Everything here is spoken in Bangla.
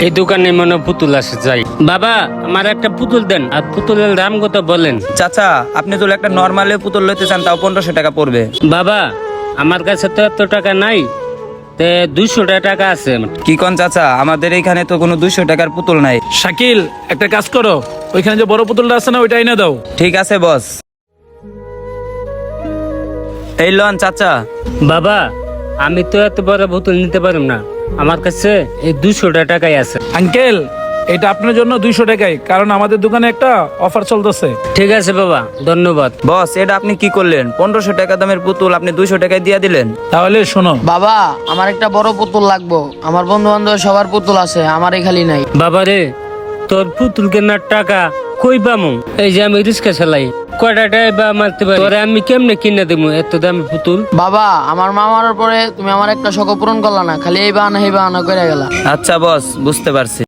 এই দোকানে মনে হয় পুতুল আছে, যাই। বাবা, আমার একটা পুতুল দেন, আর পুতুলের দাম কত বলেন। চাচা, আপনি যদি একটা নর্মালে পুতুল লইতে চান তাও 1500 টাকা পড়বে। বাবা, আমার কাছে তো এত টাকা নাই, 200 টাকা আছে। কি কোন চাচা, আমাদের এইখানে তো কোনো 200 টাকার পুতুল নাই। শাকিল, একটা কাজ করো, ওইখানে যে বড় পুতুলটা আছে না, ওইটা এনে দাও। ঠিক আছে বস। এই লন চাচা। বাবা, আমি তো এত বড় পুতুল নিতে পারব না, আমার কাছে এই 200 টাকাই আছে। আঙ্কেল, এটা আপনার জন্য 200 টাকাই, কারণ আমাদের দোকানে একটা অফার চলতেছে। ঠিক আছে বাবা, ধন্যবাদ। বস, এটা আপনি কি করলেন? 1500 টাকা দামের পুতুল আপনি 200 টাকায় দিয়ে দিলেন। তাহলে শোনো, বাবা, আমার একটা বড় পুতুল লাগবো। আমার বন্ধু বান্ধব সবার পুতুল আছে, আমারই খালি নাই। বাবা রে, তোর পুতুল কেনার টাকা কই পামু? এই যে আমি রিক্সা চালাই, কয়টা টাকা মারতে পারি? তোরে আমি কেমনে কিনে দেবো এত দামি পুতুল? বাবা, আমার মা মারার পরে তুমি আমার একটা শখ পূরণ করলা না, খালি এই বাহানা এই বাহানা করে গেলা। আচ্ছা বস, বুঝতে পারছি।